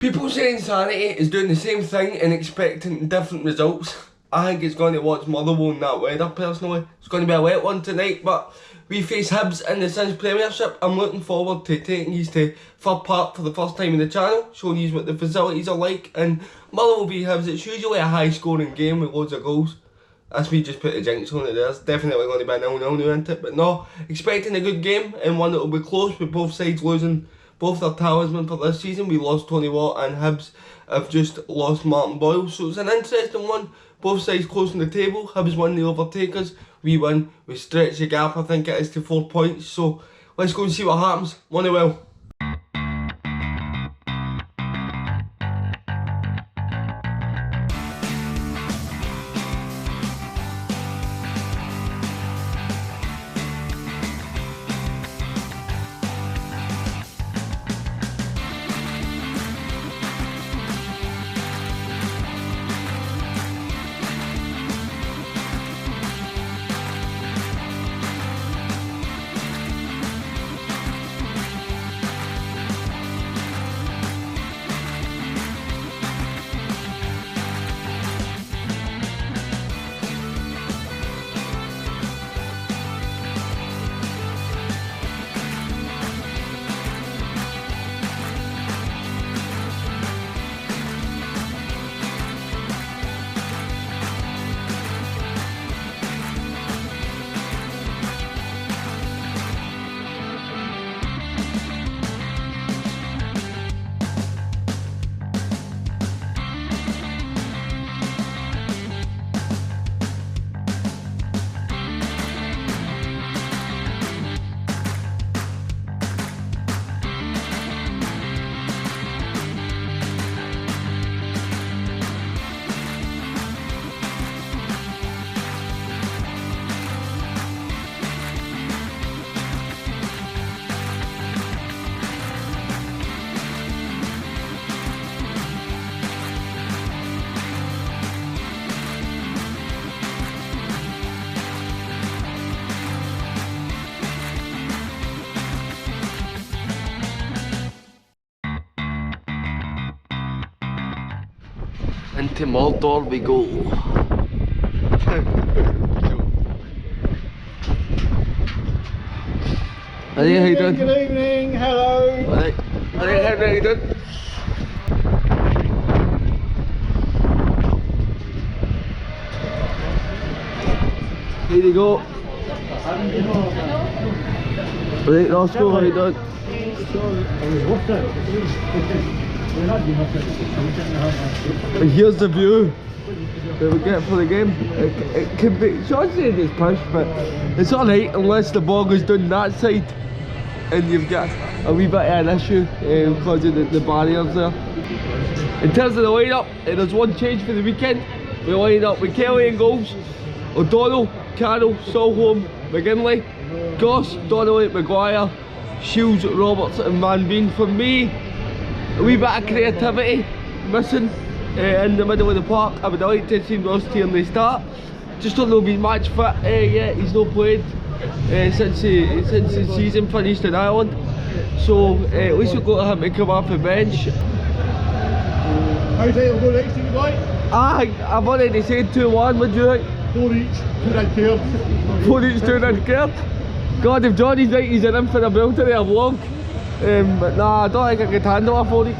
People saying Insanity is doing the same thing and expecting different results. I think it's going to watch Motherwell in that weather personally. It's going to be a wet one tonight, but we face Hibs in the Cinch Premiership. I'm looking forward to taking you to Fir Park for the first time in the channel, showing you what the facilities are like. And Motherwell v Hibs, it's usually a high scoring game with loads of goals. That's me just put the jinx on it there. It's definitely going to be a 0-0 now, isn't it? But no, expecting a good game and one that will be close with both sides losing both their talisman for this season. We lost Tony Watt and Hibs have just lost Martin Boyle. So it's an interesting one. Both sides close on the table. Hibs win, the overtakers. We win. We stretch the gap, I think it is, to 4 points. So let's go and see what happens. Motherwell. Into Mordor we go. How you doing? Good evening, hello. Alright, how you doing? Here you go. Alright, Roscoe, how you doing? And here's the view that we get for the game. It can be, Shaun said it's push, but it's alright unless the ball goes down that side and you've got a wee bit of an issue because of the barriers there. In terms of the line-up, there's one change for the weekend. We line up with Kelly in goals, O'Donnell, Carroll, Solholm, McGinley, Goss, Donnelly, Maguire, Shields, Roberts and Van Veen. For me, a wee bit of creativity missing in the middle of the park. I would like to have seen Ross Tierney start. Just don't know if he's match fit yet. He's not played since the season finished in Ireland. So at least we've got him to come off the bench. How do you think it'll go next week, boy? I've already said 2-1, what do you think? 4 each, 2 red cards. 4 each, 2 red cards. God, if Johnny's right, he's in for a belter there, vlog. But nah, I don't think I could handle a 4 each.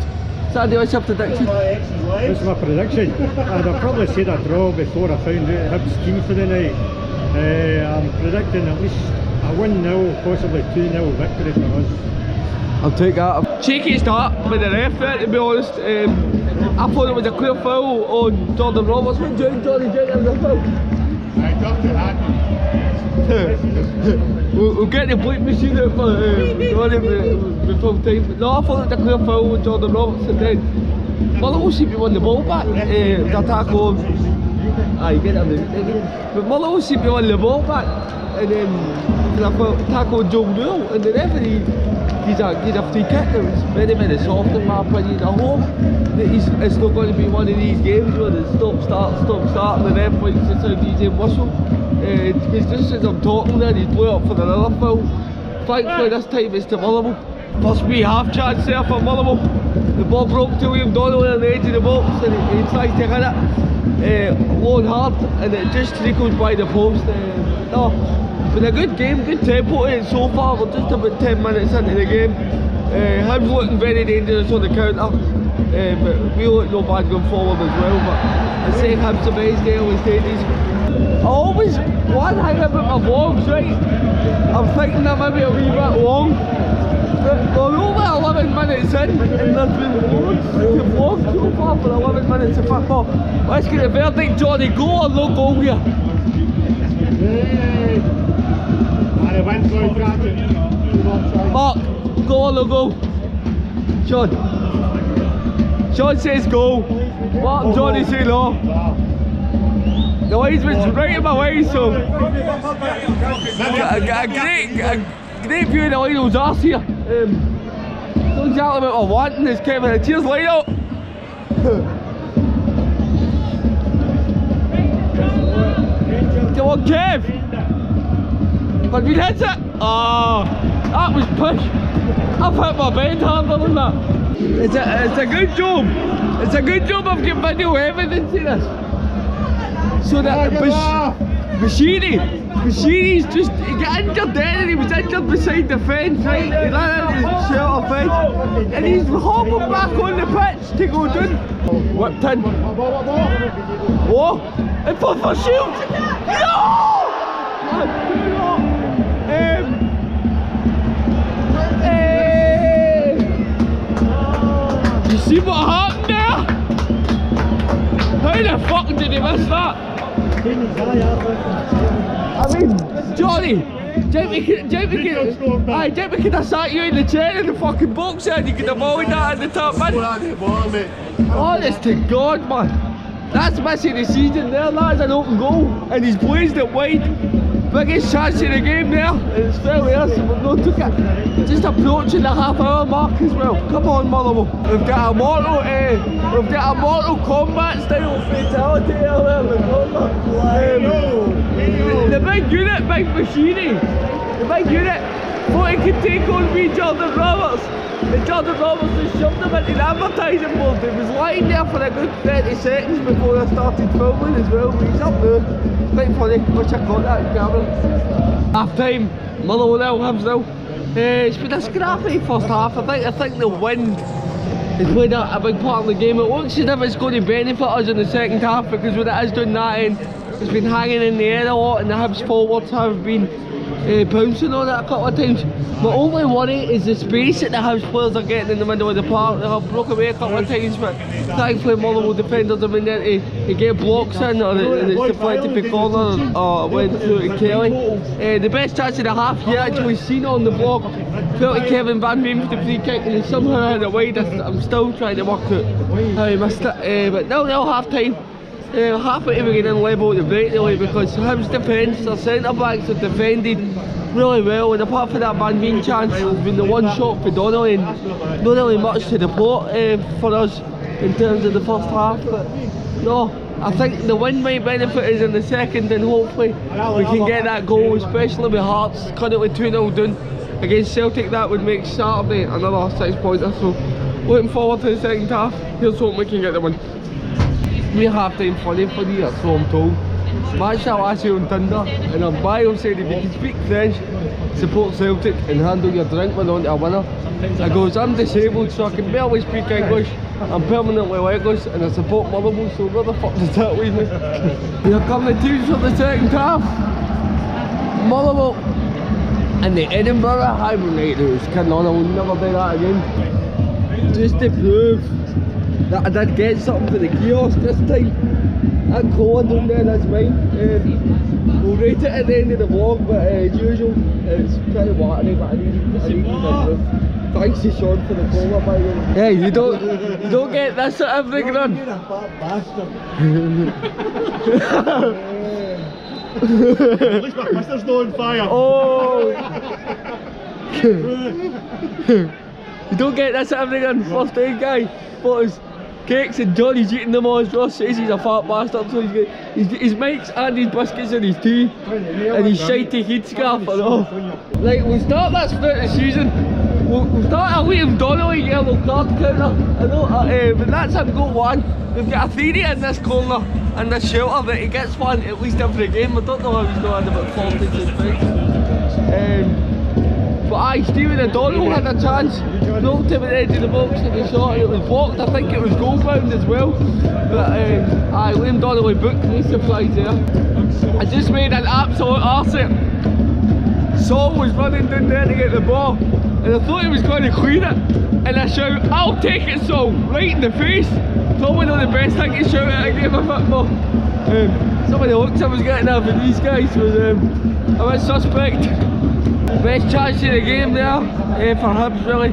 Sandy, what's your prediction? This is my prediction. I'd probably said a draw before I found out Hibs' team for the night. I'm predicting at least a 1-0, possibly 2-0 victory for us. I'll take that. Cheeky start with the ref there, to be honest. I thought it was a clear foul on Jordan Roberts. What do you think, Johnny? Do you think it was a foul? I got to happen. We'll get the bleep machine out for before time. But no, I thought it was a clear foul on Jordan Roberts, and then Motherwell seemed to win the ball back. The tackle. You get it. But Motherwell seemed to win the ball back, and then I tackle Joe Newell, and the referee he's a free kick. It was very, very soft in my opinion. I hope that it's not going to be one of these games where it's stop, start, and the ref points the sound DJ whistle. Because just as I'm talking there, he's blew up for another foul. Thankfully this time it's to Motherwell. Must be half chance there for Motherwell. the ball broke to Liam Donnelly on the edge of the box, and he tries to hit it low and hard, and it just trickles by the post. No, it's been a good game, good tempo in it so far. We're just about 10 minutes into the game. Hibs looking very dangerous on the counter, but we look no bad going forward as well. But I say Hibs the best early stages. One thing about my vlogs, right? I'm thinking they're maybe a wee bit long. But we're only 11 minutes in, and there's been loads to vlog so far for 11 minutes of football. Let's get the verdict, Johnny. Goal or no goal here? Mark, goal or no goal? Sean says goal. Mark and Johnny say no. The linesman's right in my way, so a great view of the Lionel's arse here. Not exactly what I want in this Kevin. Cheers, Lionel! Come on, Kev! But we hit it! Oh, that was push. I've hit my bed harder than that. It's a good job. It's a good job I've got video evidence of this. So that Bashiri's just, he got injured then, and he was injured beside the fence, right? He ran into the shelter fence, and he's hopping back on the pitch to go down. Whipped in. Oh, and for shield! No! You see what happened there? How the fuck did he miss that? I mean, Johnny, Jamie could have sat you in the chair in the fucking box and you could have volleyed that at the top, man. Honest to God, man. That's missing the season there, that's an open goal. And he's blazed it wide. Biggest chance in the game there, and it's fairly us, so we've not took it. Just approaching the half-hour mark as well. Come on, Motherwell. We've got a Mortal Kombat style fatality earlier in the corner. The big unit, big machinery. The big unit thought he could take on me, Jordan Roberts. And Jordan Roberts just shoved him into the advertising board. He was lying there for a good 30 seconds before I started filming as well. But he's up there. Quite funny, wish I caught that camera. Half time, Motherwell, Hibs now. It's been a scrappy first half. I think the wind has played a big part in the game. It looks as if it's going to benefit us in the second half, because when it is doing that end, it's been hanging in the air a lot, and the Hibs forwards have been bouncing on it a couple of times. My only worry is the space that the Hibs players are getting in the middle of the park. They have broke away a couple of times, but thankfully Motherwell defenders have been there to get blocks in, or it's deflected to corner, or went through to Kelly. The best chance of the half you actually seen on the block felt like Kevin Van Veen for the free kick, and he somehow had it wide. I'm still trying to work out how he missed it, but now half time. Happy to be getting level at the break really, because Hibs defence, their centre backs have defended really well, and apart from that Van Veen chance, there's been the one shot for Donnelly, and not really much to the plot for us in terms of the first half. But no, I think the win might benefit us in the second, and hopefully we can get that goal, especially with Hearts currently 2-0 down against Celtic. That would make Saturday another 6 pointer, so looking forward to the second half. Here's hoping we can get the win. We're half time funny for the year, so I'm told. Matchday last year on Tinder, and our bio said if you can speak French, support Celtic and handle your drink when on to a winner. I goes, I'm disabled so I can barely speak English, I'm permanently legless, and I support Motherwell, so where the fuck does that leave me? Here come the teams for the second half. Motherwell and the Edinburgh Hibernian. Kidding on, I will never do that again. Just to prove that I did get something for the kiosk this time. That colour down there, that's mine. We'll rate it at the end of the vlog, but as usual, it's pretty watery, but I need to improve. Thanks to Shaun for the colour, by the way. Hey, you don't get this at every run. You're a fat bastard. At least my sister's not on fire. Oh! You don't get this at every run. First aid guy bought his cakes and Johnny's eating them all. As Ross says, he's a fat bastard, so he's got his mates and his biscuits and his tea and his shitey headscarf and all. Right, we'll start that split of the season We've started a Liam Donnelly yellow card counter. I know, but that's him got one. We've got a theory in this corner, in this shelter, that he gets one at least every game. I don't know how he's going to about 40 points. But aye, Stephen O'Donnell had a chance. Knocked him at the edge of the box and he shot and it was blocked. I think it was goal bound as well. But aye, Liam Donnelly booked, no surprise there. I just made an absolute arse of it. Saul was running down there to get the ball and I thought he was going to clean it. And I shout, "I'll take it, Saul," right in the face. Probably not the best thing to shout at a game of football. Some of the looks I was getting out of these guys was a bit suspect. Best chance of the game there for Hibs really.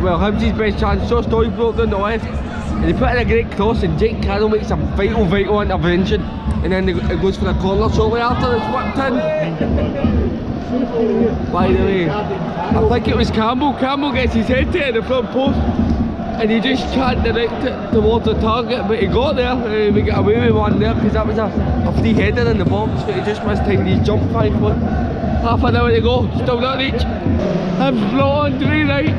Well, Hibs' best chance. Josh Doyle broke down the left and he put in a great cross and Jake Carroll makes a vital intervention and then it goes for the corner shortly after it's whipped in. By the way, I think it was Campbell. Campbell gets his head to it at the front post and he just can't direct it towards the target, but he got there. We got away with one there because that was a free header in the box, but he just missed time his jump 5 foot. Half an hour to go, still not reach. Hibs brought on 3 right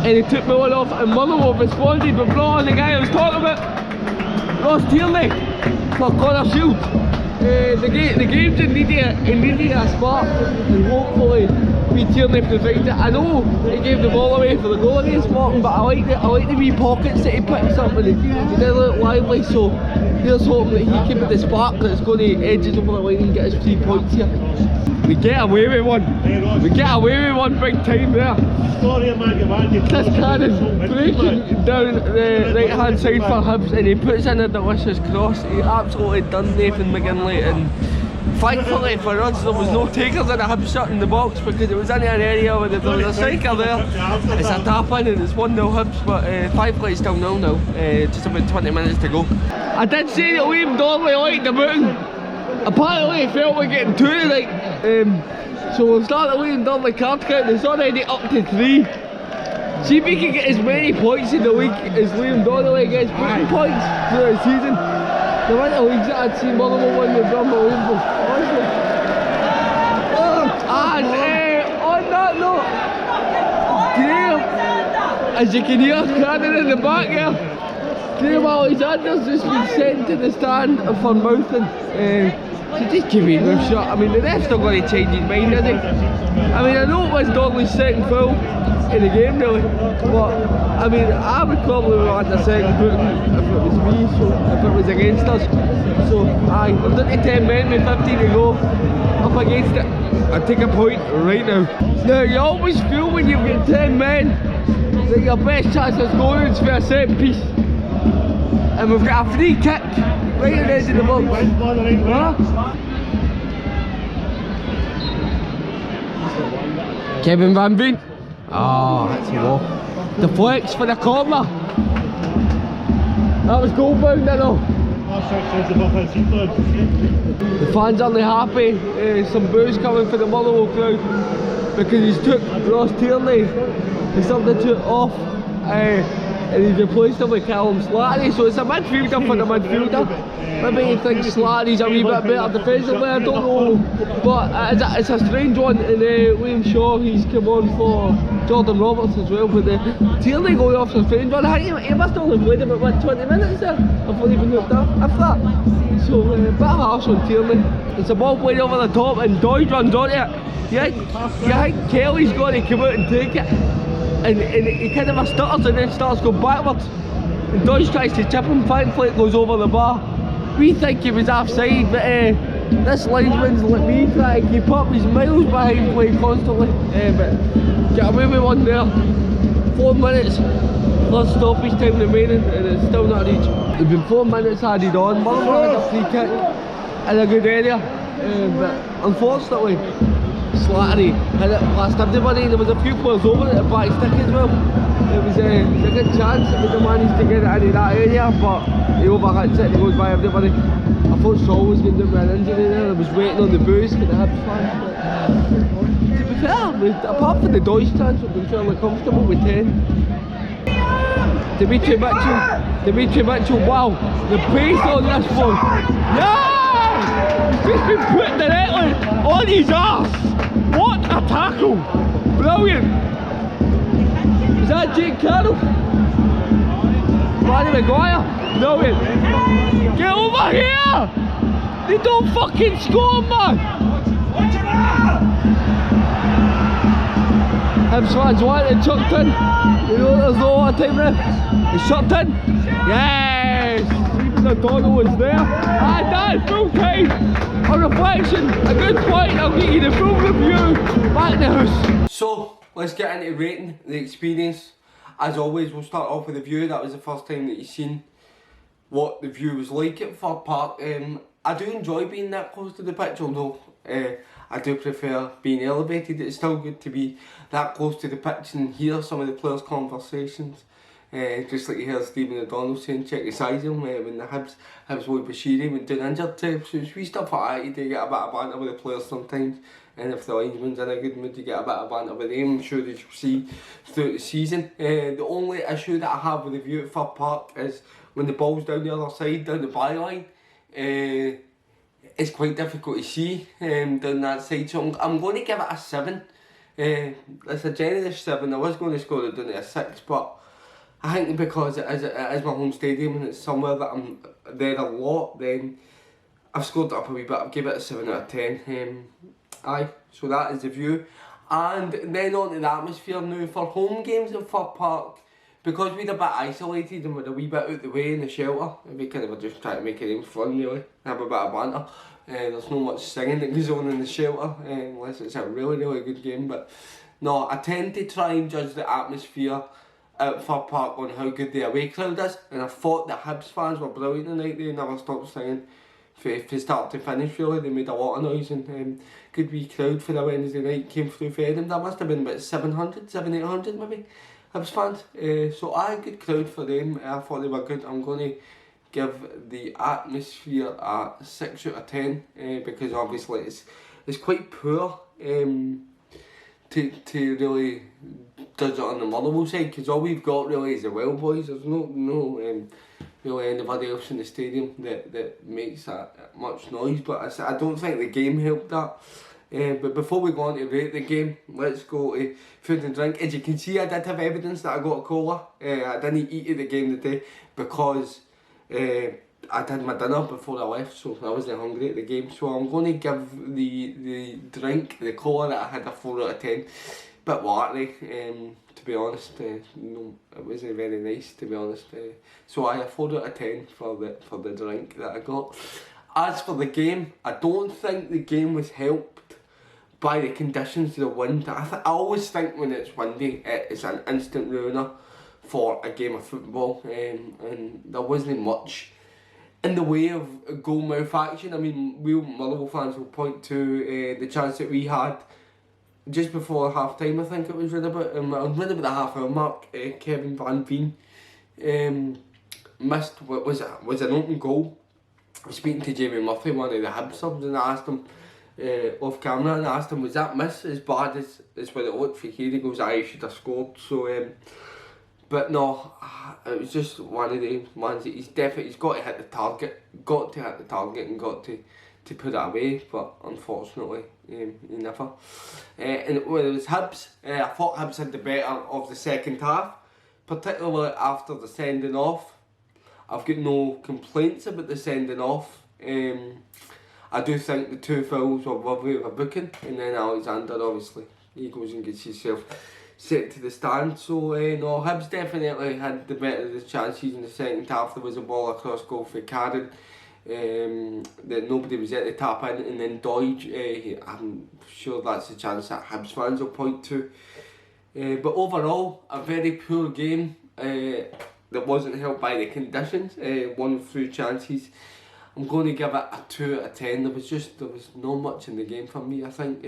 and he took me one off and Motherwell responded but brought on the guy I was talking about, Ross Tierney, for corner shield. The game's in need a spark and hopefully Tierney provided it. I know he gave the ball away for the goal against Morton, but I like the wee pockets that he picks up and he did look lively, so here's hoping that he can put the spark that's going to edges over the line and get his 3 points here. We get away with one. We get away with one big time there. This cannon breaking down the right hand side for Hibs and he puts in a delicious cross. He absolutely done Nathan McGinley and thankfully for us there was no takers in a Hibs shot in the box because it was in an area where there was a striker there. It's a tap in and it's 1-0 Hibs, but thankfully it's still 0-0. Just about 20 minutes to go. I did say that Liam Donnelly liked the booting. Apparently he felt like getting 2 tonight. So we'll start the Liam Donnelly card count. It's already up to 3. See if we can get as many points in the league as Liam Donnelly gets booting points throughout the season. The winter leagues that I'd seen Motherwell win was unbelievable. And on that note, Graham, as you can hear, Cannon in the back here, Graham Alexander's just been sent to the stand for mouthing. So just give me no shot. I mean, the ref's not going to change his mind, is he? I mean, I know it was Donnelly's second foul in the game, really, but I mean, I would probably want a second booting if it was me, so if it was against us. So, aye, we're down to 10 men with 15 to go. Up against it, I'd take a point right now. Now, you always feel when you've got 10 men that your best chance of scoring is for a set piece. And we've got a free kick right at the edge of the box. Kevin Van Veen. Oh, that's a goal. Deflects for the corner. That was goal bound, I know. The fans aren't happy. Some boos coming for the Motherwell crowd because he's took Ross Tierney, he substitute off. And he's replaced him with Callum Slattery, so it's a midfielder for the midfielder. Maybe he thinks Slattery's a wee bit better defensively, I don't know. But it's a strange one, and Liam Shaw, he's come on for Jordan Roberts as well, but Tierney going off a strange one. I think he must have only played about 20 minutes there before he been hooked up after that. So a bit harsh on Tierney. It's a ball played over the top and Doyle runs onto it. You think Kelly's going to come out and take it? And he kind of stutters and then starts going backwards. And Dodge tries to chip him, thankfully it goes over the bar. We think he was offside, but this linesman's let me try to keep up. He's miles behind play constantly. But get away with one there. 4 minutes plus stoppage time remaining and it's still not reached. There's been 4 minutes added on. Motherwell had a free kick in a good area. But unfortunately, Slattery hit it past everybody. There was a few players over at the back stick as well. It was a good chance that we managed to get it into that area, but he overhits it and he goes by everybody. I thought Saul was going to do an injury there. I was waiting on the boos for the Hibs fans. To be fair, apart from the Deutsch chance, we've been fairly comfortable with 10. Dimitri Mitchell, wow, the pace on this one. Yeah! He's just been put directly on his arse. What a tackle! Brilliant! Is that Jake Carroll? Barry Maguire? No way. Get over here! They don't fucking score, man! Hibs fans want it chucked in. You know there's no overtime there. It's chucked in. Yes! Even O'Donnell was there. And that is full time. A reflection, a good point. I'll get you the full review. Back in the house. So, let's get into rating the experience. As always, we'll start off with the view. That was the first time that you've seen what the view was like at Fir Park. I do enjoy being that close to the pitch, although I do prefer being elevated. It's still good to be that close to the pitch and hear some of the players' conversations. Just like you heard Stephen O'Donnell saying, check the size of him when the Hibs boy Bashiri went down injured. So it's wee stuff like that. You do get a bit of banter with the players sometimes, and if the linesman's in a good mood, you get a bit of banter with them. I'm sure that you'll see throughout the season. The only issue that I have with the view at Fir Park is when the ball's down the other side, down the byline. It's quite difficult to see down that side, so I'm going to give it a 7. It's a generous 7. I was going to score it down to a 6, but I think because it is my home stadium and it's somewhere that I'm there a lot, then I've scored it up a wee bit. I've given it a 7 out of 10. Aye, so that is the view. And then on to the atmosphere now. For home games at Fir Park, because we're a bit isolated and we're a wee bit out the way in the shelter, we kind of just trying to make it fun really, have a bit of banter. There's not much singing that goes on in the shelter, unless it's a really, really good game. But no, I tend to try and judge the atmosphere at Fir Park on how good the away crowd is, and I thought the Hibs fans were brilliant tonight. They never stopped singing from start to finish really. They made a lot of noise, and good wee crowd for the Wednesday night came through for them. That must have been about 700-800 maybe Hibs fans. So a good crowd for them. I thought they were good. I'm going to give the atmosphere a 6 out of 10 because obviously it's quite poor to really judge it on the Motherwell side, because all we've got really is the Well boys. There's no really anybody else in the stadium that makes that much noise, but I don't think the game helped that. But before we go on to rate the game, let's go to food and drink. As you can see, I did have evidence that I got a cola. I didn't eat at the game today because I did my dinner before I left, so I wasn't hungry at the game. So I'm going to give the drink, the cola that I had, a 4 out of 10. Bit watery, to be honest. No, it wasn't very nice, to be honest. So I have 4 out of 10 for the drink that I got. As for the game, I don't think the game was helped by the conditions of the wind. I always think when it's windy, it's an instant ruiner for a game of football, and there wasn't much in the way of goal mouth action. I mean, we Motherwell fans will point to the chance that we had just before half time. I think it was right about the half hour mark. Kevin Van Veen missed what was an open goal. I was speaking to Jamie Murphy, one of the Hibs subs, and I asked him off camera, and I asked him, was that miss as bad as what it looked for here? He goes, aye, you should have scored. So but no, it was just one of the ones that he's got to hit the target, and got to put it away, but unfortunately he never. And when it was Hibs, I thought Hibs had the better of the second half, particularly after the sending off. I've got no complaints about the sending off. I do think the 2 fouls were worthy of a booking, and then Alexander, obviously, he goes and gets himself sent to the stand. So no, Hibs definitely had the better of the chances in the second half. There was a ball across goal for Karen that nobody was there to tap in, and then Doige, I'm sure that's a chance that Hibs fans will point to. But overall, a very poor game that wasn't helped by the conditions. 1 through chances. I'm going to give it a 2 out of 10. There was not much in the game for me. I think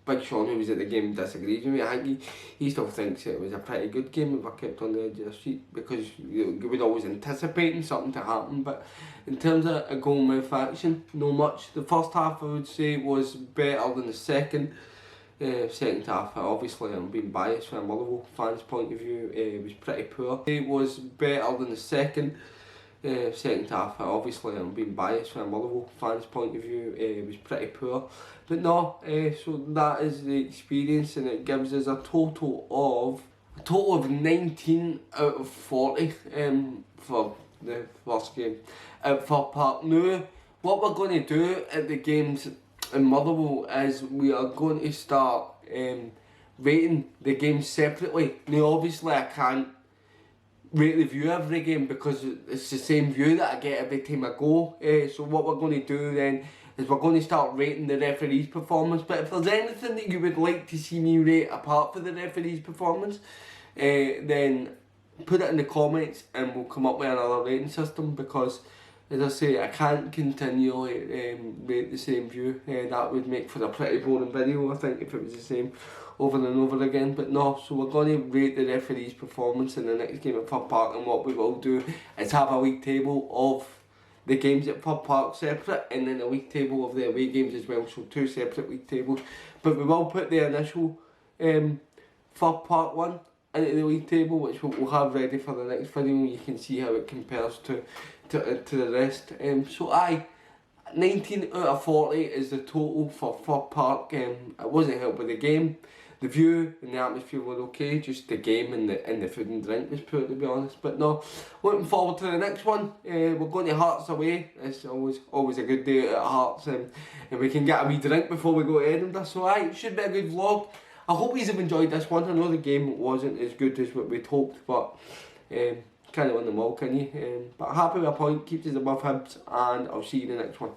Big Shaun, who was at the game, disagrees with me. I think he still thinks it was a pretty good game if I kept on the edge of the seat, because you were always anticipating something to happen. But in terms of a goal mouth action, no much. The first half, I would say, was better than the second. Second half, obviously I'm being biased from a Motherwell fans' point of view, it was pretty poor. It was better than the second. Second half, obviously I'm being biased from a Motherwell fans' point of view, it was pretty poor. But no, so that is the experience, and it gives us a total of a total of 19 out of 40 for the first game at Fir Park. Now, what we're going to do at the games in Motherwell is we are going to start rating the games separately. Now, obviously, I can't rate the view every game because it's the same view that I get every time I go. So what we're going to do then is we're going to start rating the referee's performance. But if there's anything that you would like to see me rate apart from the referee's performance, then put it in the comments and we'll come up with another rating system, because as I say, I can't continually rate the same view. That would make for a pretty boring video, I think, if it was the same over and over again. But no, so we're going to rate the referee's performance in the next game at Fir Park, and what we will do is have a league table of the games at Fir Park separate, and then a league table of the away games as well, so 2 separate league tables. But we will put the initial Fir Park one into the league table, which we'll have ready for the next video. You can see how it compares to the rest. So aye, 19 out of 40 is the total for Fir Park. It wasn't helped with the game. The view and the atmosphere were okay, just the game and the food and drink was poor, to be honest. But no, looking forward to the next one. We're going to Hearts away. It's always a good day at Hearts, and we can get a wee drink before we go to Edinburgh. So aye, it should be a good vlog. I hope you have enjoyed this one. I know the game wasn't as good as what we'd hoped, but can't win them all, can you? But happy with a point, keeps us above Hibs, and I'll see you in the next one.